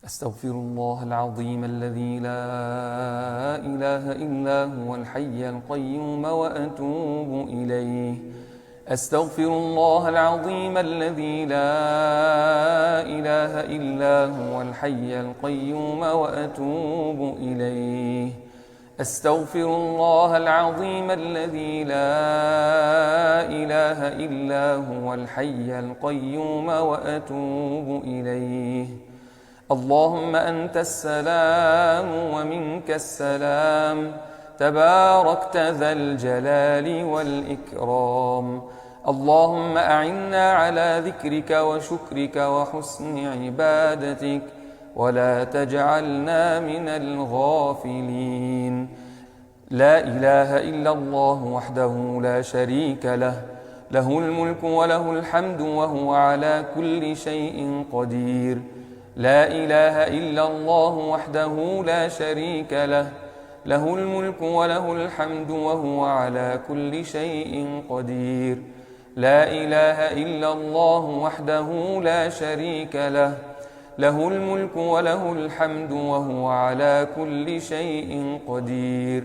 أستغفر الله العظيم الذي لا إله إلا هو الحي القيوم وأتوب إليه. أستغفر الله العظيم الذي لا إله إلا هو الحي القيوم وأتوب إليه. أستغفر الله العظيم الذي لا إله إلا هو الحي القيوم وأتوب إليه. اللهم أنت السلام ومنك السلام، تباركت ذا الجلال والإكرام. اللهم أعنا على ذكرك وشكرك وحسن عبادتك، ولا تجعلنا من الغافلين. لا إله إلا الله وحده لا شريك له، له الملك وله الحمد وهو على كل شيء قدير. لا إله إلا الله وحده لا شريك له، له الملك وله الحمد وهو على كل شيء قدير. لا إله إلا الله وحده لا شريك له، له الملك وله الحمد وهو على كل شيء قدير.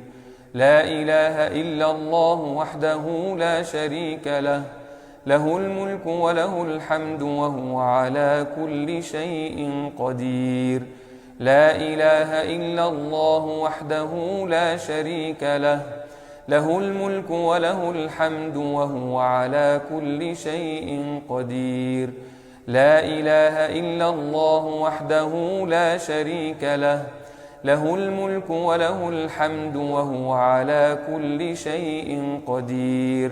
لا إله إلا الله وحده لا شريك له، له الملك وله الحمد وهو على كل شيء قدير. لا إله إلا الله وحده لا شريك له، له الملك وله الحمد وهو على كل شيء قدير. لا إله إلا الله وحده لا شريك له، له الملك وله الحمد وهو على كل شيء قدير.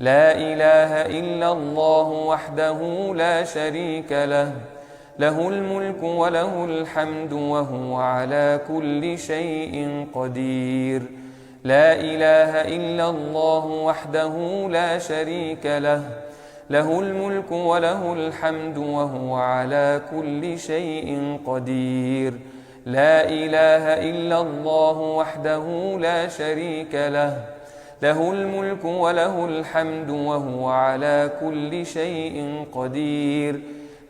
لا إله إلا الله وحده لا شريك له، له الملك وله الحمد وهو على كل شيء قدير. لا إله إلا الله وحده لا شريك له، له الملك وله الحمد وهو على كل شيء قدير. لا إله إلا الله وحده لا شريك له، له الملك وله الحمد وهو على كل شيء قدير.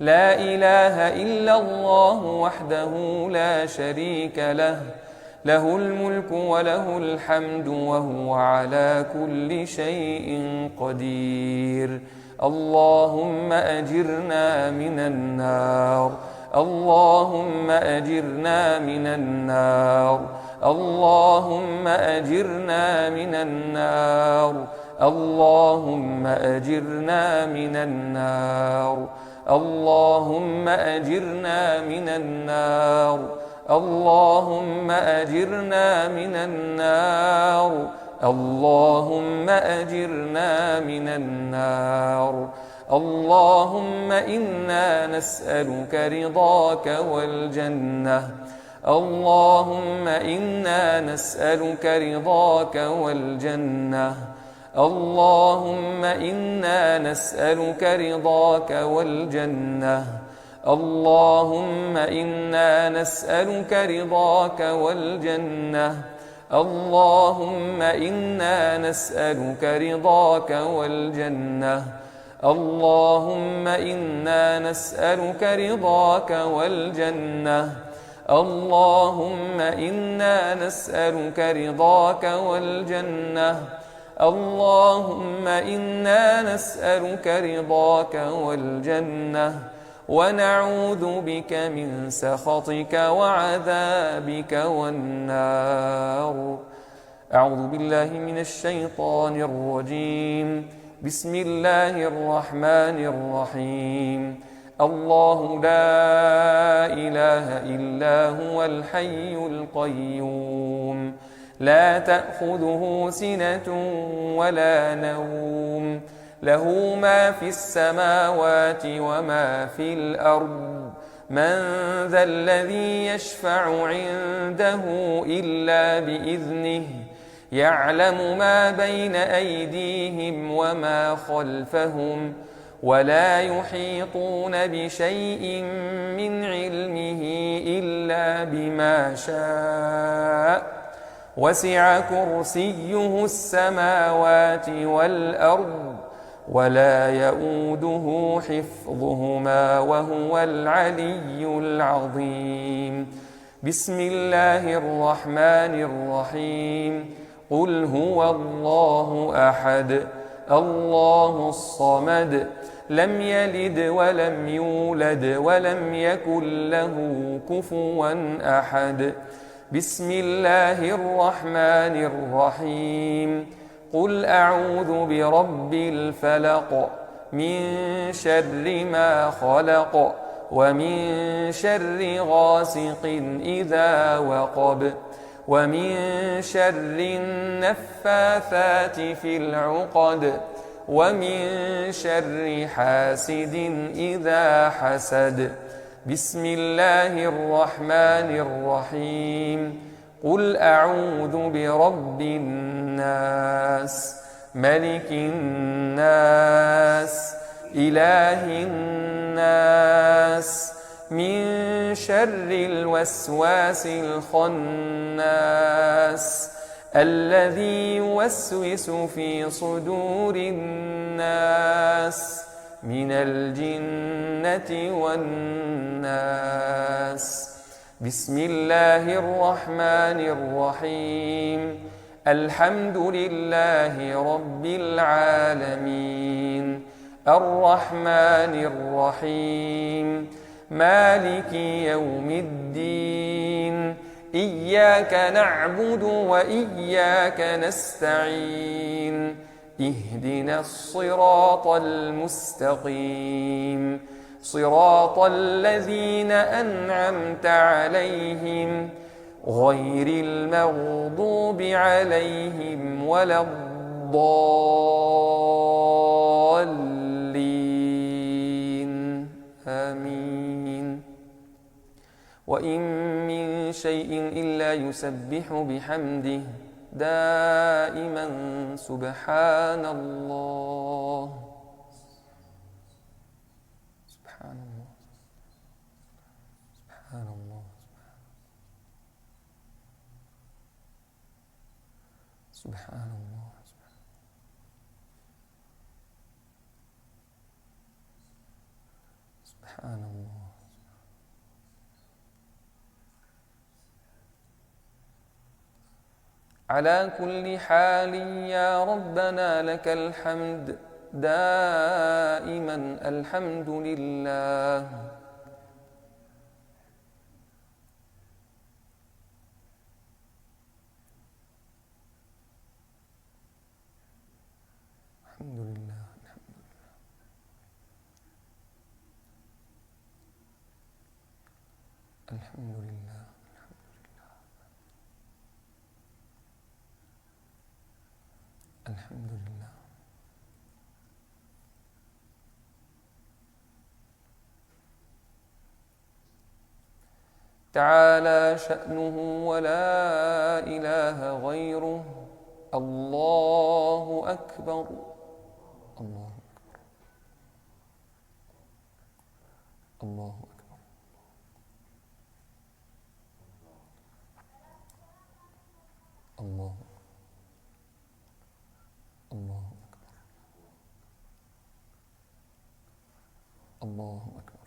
لا إله إلا الله وحده لا شريك له، له الملك وله الحمد وهو على كل شيء قدير. اللهم أجرنا من النار، اللهم أجرنا من النار، اللهم أجرنا من النار، اللهم أجرنا من النار، اللهم أجرنا من النار، اللهم أجرنا من النار، اللهم أجرنا من النار. اللهم إنا نسألك رضاك والجنة، اللهم إنا نسألك رضاك والجنة، اللهم إنا نسألك رضاك والجنة، اللهم إنا نسألك رضاك والجنة، اللهم إنا نسألك رضاك والجنة، اللهم إنا نسألك رضاك والجنة، اللهم إنا نسألك رضاك والجنة، اللهم إنا نسألك رضاك والجنة، ونعوذ بك من سخطك وعذابك والنار. أعوذ بالله من الشيطان الرجيم. بسم الله الرحمن الرحيم. الله لا إله إلا هو الحي القيوم، لا تأخذه سنة ولا نوم، له ما في السماوات وما في الأرض. من ذا الذي يشفع عنده إلا بإذنه، يعلم ما بين أيديهم وما خلفهم، ولا يحيطون بشيء من علمه إلا بما شاء، وسع كرسيه السماوات والأرض، ولا يؤوده حفظهما وهو العلي العظيم. بسم الله الرحمن الرحيم. قل هو الله أحد الله الصمد لم يلد ولم يولد ولم يكن له كفوا أحد. بسم الله الرحمن الرحيم. قل أعوذ برب الفلق من شر ما خلق ومن شر غاسق إذا وقب ومن شر النفاثات في العقد ومن شر حاسد إذا حسد. بسم الله الرحمن الرحيم. قل أعوذ برب الناس ملك الناس إله الناس من شر الوسواس الخناس الذي يوسوس في صدور الناس من الجنة والناس. بسم الله الرحمن الرحيم. الحمد لله رب العالمين الرحمن الرحيم مالك يوم الدين إياك نعبد وإياك نستعين اهدنا الصراط المستقيم صراط الذين أنعمت عليهم غير المغضوب عليهم ولا الضالين آمين. وإن من شيء إلا يسبح بحمده دائما سبحان الله سبحان الله سبحان الله سبحان الله سبحان الله. على كل حال يا ربنا لك الحمد دائما الحمد لله. الحمد لله الحمد لله الحمد لله. تعالى شأنه ولا إله غيره. الله أكبر الله أكبر الله أكبر الله الله أكبر الله أكبر.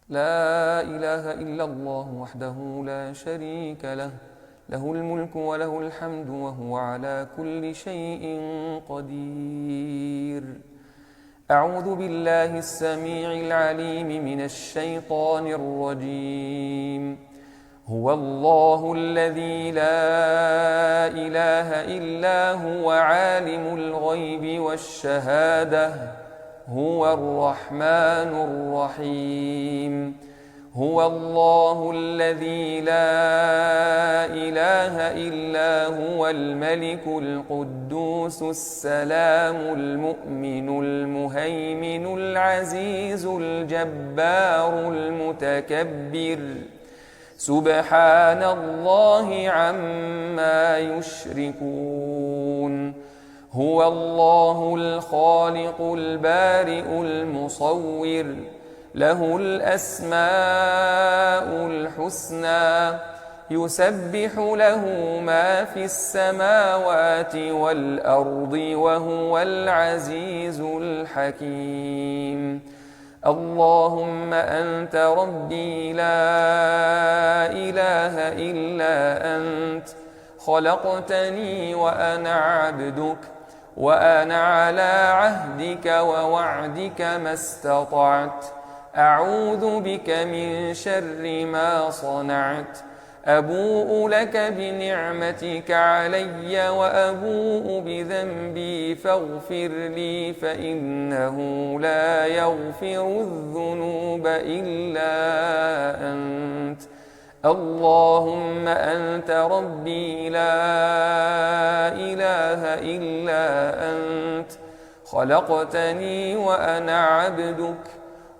لا إله إلا الله وحده لا شريك له له الملك وله الحمد وهو على كل شيء قدير. أعوذ بالله السميع العليم من الشيطان الرجيم. هو الله الذي لا إله إلا هو عالم الغيب والشهادة هو الرحمن الرحيم. هو الله الذي لا إله إلا هو الملك القدوس السلام المؤمن المهيمن العزيز الجبار المتكبر سبحان الله عما يشركون. هو الله الخالق البارئ المصور له الأسماء الحسنى يسبح له ما في السماوات والأرض وهو العزيز الحكيم. اللهم أنت ربي لا إله إلا أنت، خلقتني وأنا عبدك، وأنا على عهدك ووعدك ما استطعت، أعوذ بك من شر ما صنعت، أبوء لك بنعمتك علي وأبوء بذنبي فاغفر لي، فإنه لا يغفر الذنوب إلا أنت. اللهم أنت ربي لا إله إلا أنت، خلقتني وأنا عبدك،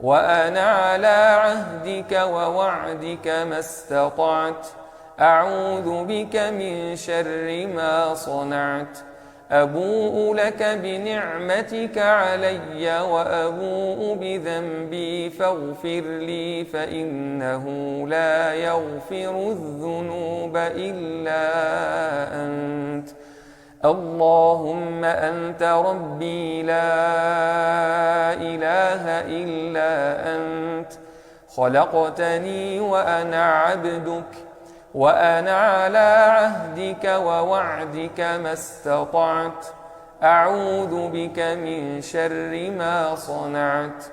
وأنا على عهدك ووعدك ما استطعت، أعوذ بك من شر ما صنعت، أبوء لك بنعمتك علي وأبوء بذنبي فاغفر لي، فإنه لا يغفر الذنوب إلا أنت. اللهم أنت ربي لا إله إلا أنت، خلقتني وأنا عبدك، وأنا على عهدك ووعدك ما استطعت، أعوذ بك من شر ما صنعت،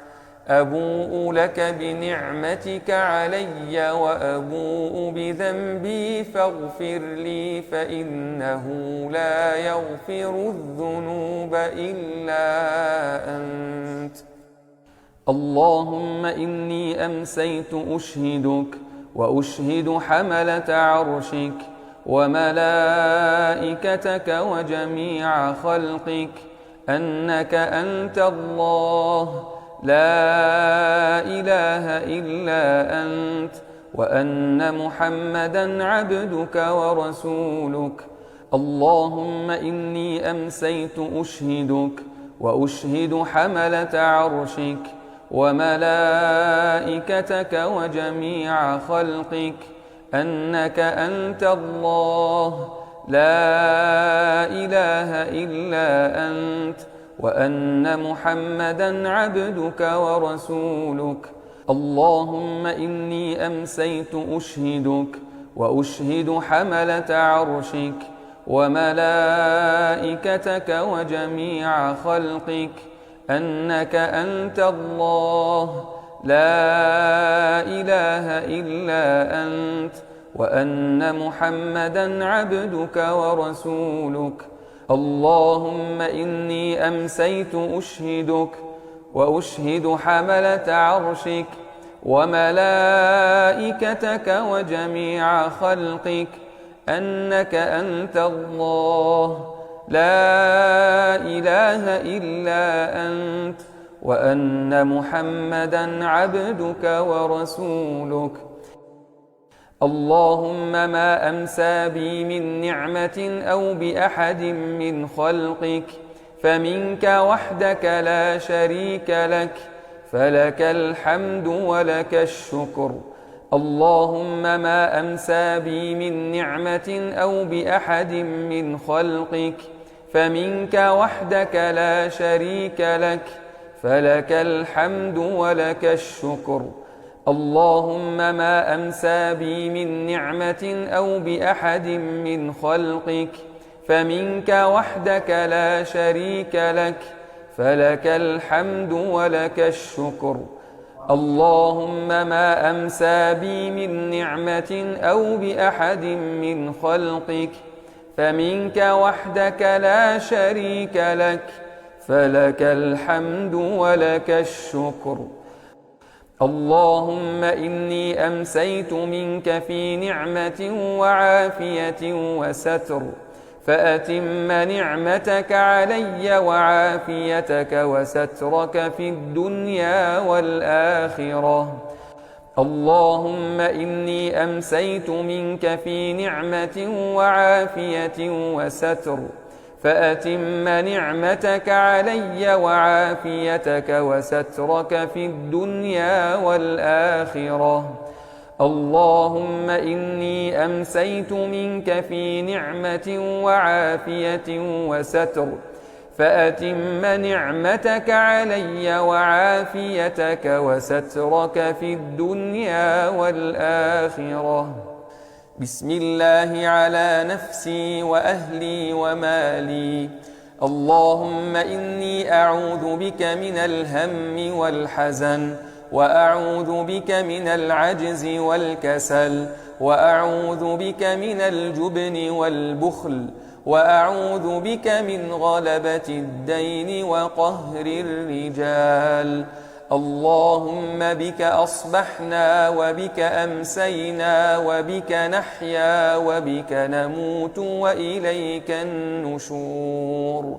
أبوء لك بنعمتك علي وأبوء بذنبي فاغفر لي، فإنه لا يغفر الذنوب إلا أنت. اللهم إني أمسيت أشهدك وأشهد حملة عرشك وملائكتك وجميع خلقك أنك أنت الله لا إله إلا أنت، وأن محمدًا عبدك ورسولك. اللهم إني أمسيت أشهدك وأشهد حملة عرشك وملائكتك وجميع خلقك أنك أنت الله لا إله إلا أنت، وأن محمدًا عبدك ورسولك. اللهم إني أمسيت أشهدك وأشهد حملة عرشك وملائكتك وجميع خلقك أنك أنت الله لا إله إلا أنت، وأن محمدًا عبدك ورسولك. اللهم إني أمسيت أشهدك وأشهد حملة عرشك وملائكتك وجميع خلقك أنك أنت الله لا إله إلا أنت، وأن محمدًا عبدك ورسولك. اللهم ما أمسى بي من نعمة أو بأحد من خلقك فمنك وحدك لا شريك لك، فلك الحمد ولك الشكر. اللهم ما أمسى بي من نعمة أو بأحد من خلقك فمنك وحدك لا شريك لك، فلك الحمد ولك الشكر. اللهم ما أمسى بي من نعمة أو بأحد من خلقك فمنك وحدك لا شريك لك، فلك الحمد ولك الشكر. اللهم ما أمسى بي من نعمة أو بأحد من خلقك فمنك وحدك لا شريك لك، فلك الحمد ولك الشكر. اللهم إني أمسيت منك في نعمة وعافية وستر، فأتم نعمتك علي وعافيتك وسترك في الدنيا والآخرة. اللهم إني أمسيت منك في نعمة وعافية وستر، فأتم نعمتك علي وعافيتك وسترك في الدنيا والآخرة. اللهم إني أمسيت منك في نعمة وعافية وستر، فأتم نعمتك علي وعافيتك وسترك في الدنيا والآخرة. بسم الله على نفسي وأهلي ومالي. اللهم إني أعوذ بك من الهم والحزن، وأعوذ بك من العجز والكسل، وأعوذ بك من الجبن والبخل، وأعوذ بك من غلبة الدين وقهر الرجال. اللهم بك أصبحنا وبك أمسينا وبك نحيا وبك نموت وإليك النشور.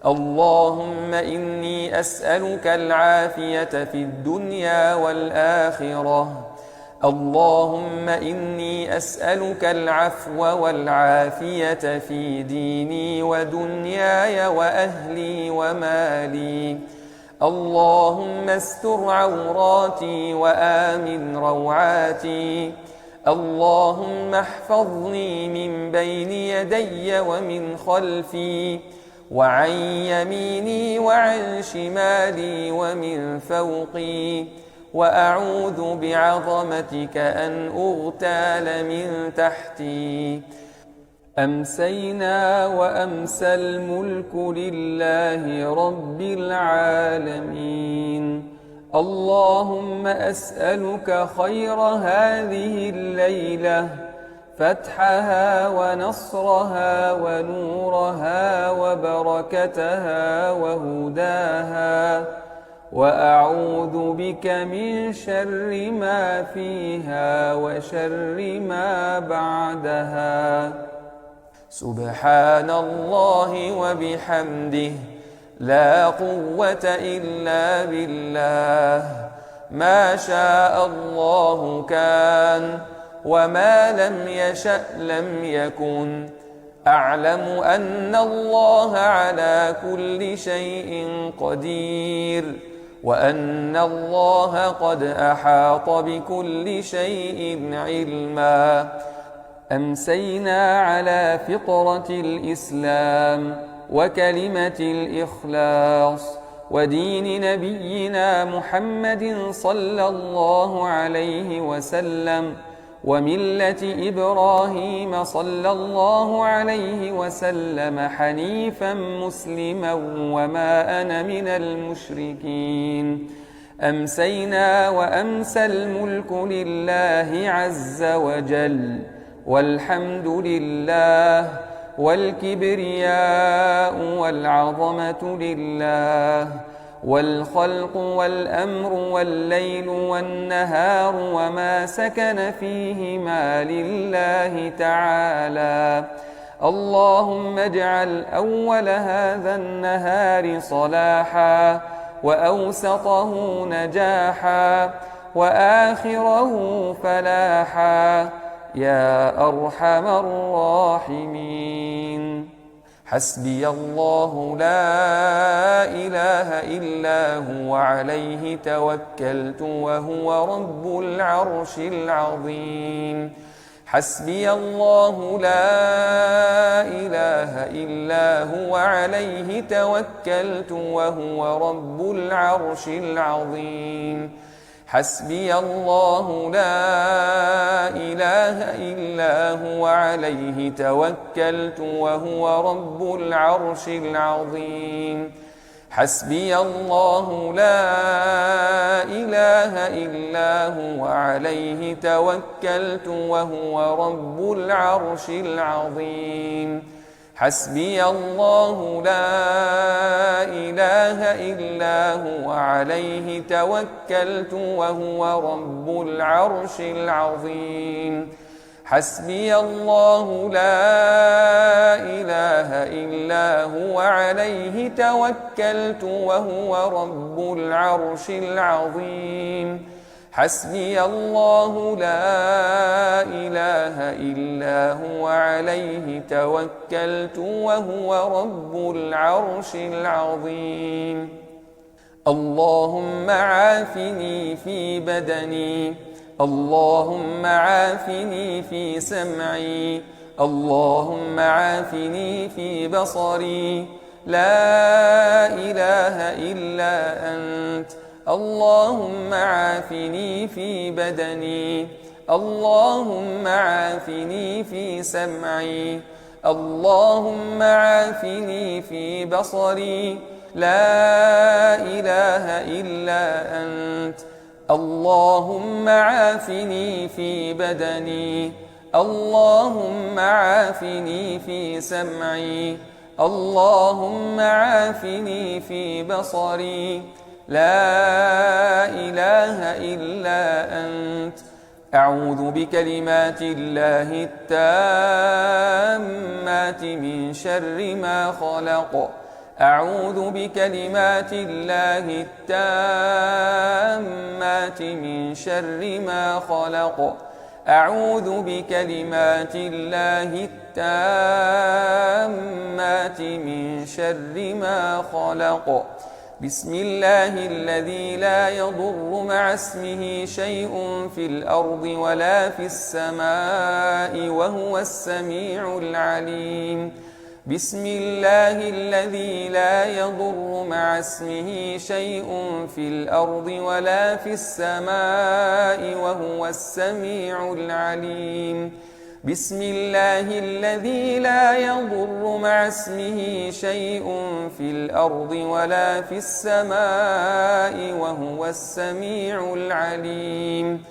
اللهم إني أسألك العافية في الدنيا والآخرة. اللهم إني أسألك العفو والعافية في ديني ودنياي وأهلي ومالي. اللهم استر عوراتي وآمن روعاتي. اللهم احفظني من بين يدي ومن خلفي وعن يميني وعن شمالي ومن فوقي، وأعوذ بعظمتك أن أغتال من تحتي. أمسينا وأمسى الملك لله رب العالمين. اللهم أسألك خير هذه الليلة، فتحها ونصرها ونورها وبركتها وهداها، وأعوذ بك من شر ما فيها وشر ما بعدها. سبحان الله وبحمده، لا قوة إلا بالله. ما شاء الله كان، وما لم يشأ لم يكن. أعلم أن الله على كل شيء قدير، وأن الله قد أحاط بكل شيء علما. أمسينا على فطرة الإسلام وكلمة الإخلاص ودين نبينا محمد صلى الله عليه وسلم، وملة إبراهيم صلى الله عليه وسلم حنيفا مسلما وما أنا من المشركين. أمسينا وأمسى الملك لله عز وجل، والحمد لله، والكبرياء والعظمة لله، والخلق والأمر والليل والنهار وما سكن فيهما لله تعالى. اللهم اجعل أول هذا النهار صلاحا، وأوسطه نجاحا، وآخره فلاحا، يا أرحم الراحمين. حسبي الله لا إله إلا هو، عليه توكلت وهو رب العرش العظيم. حسبي الله لا إله إلا هو، عليه توكلت وهو رب العرش العظيم. حسبي الله لا إله إلا هو، عليه توكلت وهو رب العرش العظيم. حسبي الله لا إله إلا هو، عليه توكلت وهو رب العرش العظيم. حسبي الله لا إله إلا هو، عليه توكلت وهو رب العرش العظيم. حسبي الله لا إله إلا هو، عليه توكلت وهو رب العرش العظيم. حسبي الله لا إله إلا هو، عليه توكلت وهو رب العرش العظيم. اللهم عافني في بدني، اللهم عافني في سمعي، اللهم عافني في بصري، لا إله إلا أنت. اللهم عافني في بدني، اللهم عافني في سمعي، اللهم عافني في بصري، لا إله إلا أنت. اللهم عافني في بدني، اللهم عافني في سمعي، اللهم عافني في بصري، لا إله إلا أنت. أعوذ بكلمات الله التامات من شر ما خلق، أعوذ بكلمات الله التامات من شر ما خلق، أعوذ بكلمات الله التامات من شر ما خلق. بسم الله الذي لا يضر مع اسمه شيء في الأرض ولا في السماء وهو السميع العليم. بسم الله الذي لا يضر مع اسمه شيء في الأرض ولا في السماء وهو السميع العليم. بسم الله الذي لا يضر مع اسمه شيء في الأرض ولا في السماء وهو السميع العليم.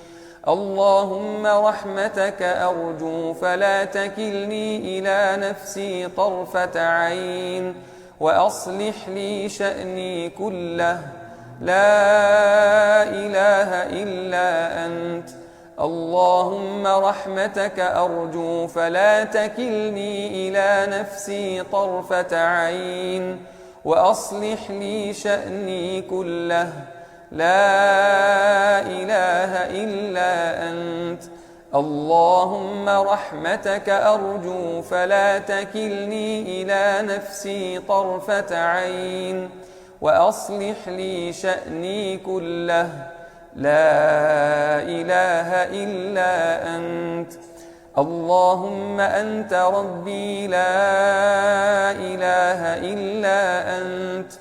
اللهم رحمتك أرجو فلا تكلني إلى نفسي طرفة عين، وأصلح لي شأني كله، لا إله إلا أنت. اللهم رحمتك أرجو فلا تكلني إلى نفسي طرفة عين، وأصلح لي شأني كله، لا إله إلا أنت. اللهم رحمتك أرجو فلا تكلني إلى نفسي طرفة عين، وأصلح لي شأني كله، لا إله إلا أنت. اللهم أنت ربي لا إله إلا أنت،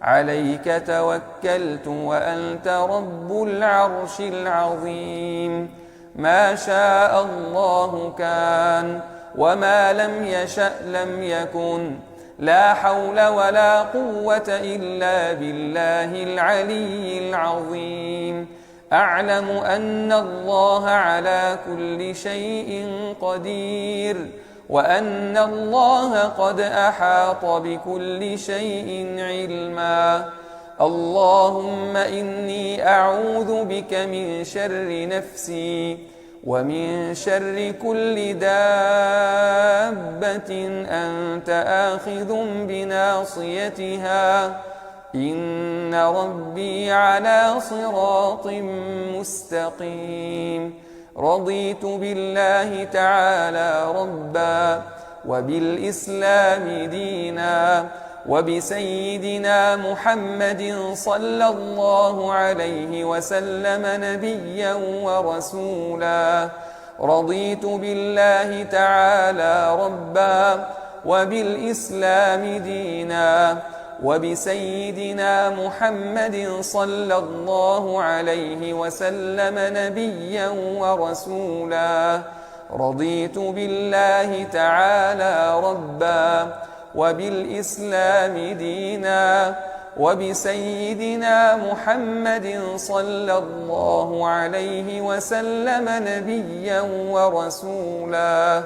عليك توكلت وأنت رب العرش العظيم. ما شاء الله كان، وما لم يشأ لم يكن، لا حول ولا قوة إلا بالله العلي العظيم. أعلم أن الله على كل شيء قدير، وأن الله قد أحاط بكل شيء علما. اللهم إني أعوذ بك من شر نفسي، ومن شر كل دابة أنت آخذ بناصيتها، إن ربي على صراط مستقيم. رضيت بالله تعالى ربا، وبالإسلام دينا، وبسيدنا محمد صلى الله عليه وسلم نبيا ورسولا. رضيت بالله تعالى ربا، وبالإسلام دينا، وبسيدنا محمد صلى الله عليه وسلم نبيا ورسولا. رضيت بالله تعالى ربا، وبالإسلام دينا، وبسيدنا محمد صلى الله عليه وسلم نبيا ورسولا.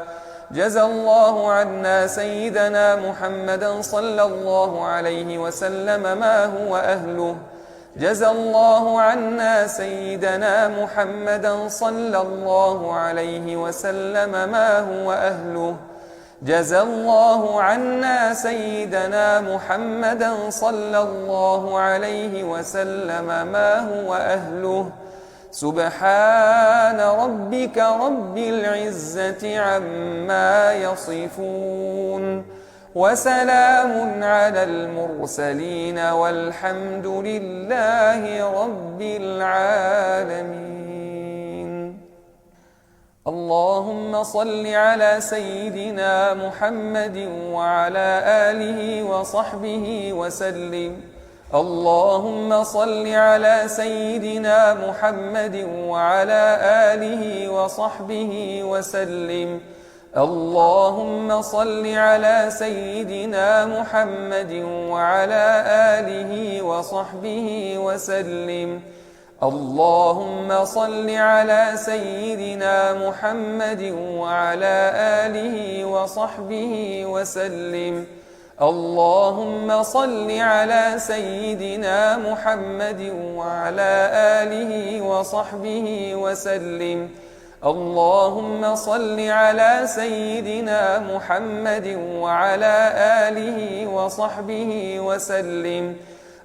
جزى الله عنا سيدنا محمدا صلى الله عليه وسلم ما هو أهله. جزى الله عنا سيدنا محمدا صلى الله عليه وسلم ما هو أهله. جزى الله عنا سيدنا محمدا صلى الله عليه وسلم ما هو أهله. سبحان ربك رب العزة عما يصفون، وسلام على المرسلين، والحمد لله رب العالمين. اللهم صل على سيدنا محمد وعلى آله وصحبه وسلم. اللهم صل على سيدنا محمد وعلى آله وصحبه وسلم. اللهم صل على سيدنا محمد وعلى آله وصحبه وسلم. اللهم صل على سيدنا محمد وعلى آله وصحبه وسلم. اللهم صل على سيدنا محمد وعلى آله وصحبه وسلم. اللهم صل على سيدنا محمد وعلى آله وصحبه وسلم.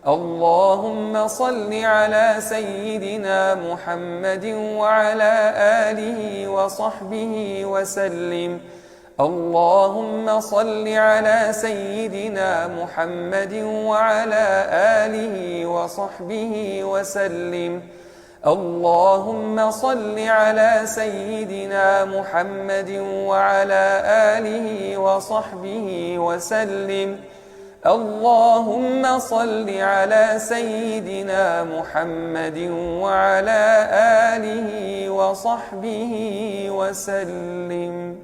اللهم صل على سيدنا محمد وعلى آله وصحبه وسلم. اللهم صل على سيدنا محمد وعلى آله وصحبه وسلم. اللهم صل على سيدنا محمد وعلى آله وصحبه وسلم. اللهم صل على سيدنا محمد وعلى آله وصحبه وسلم.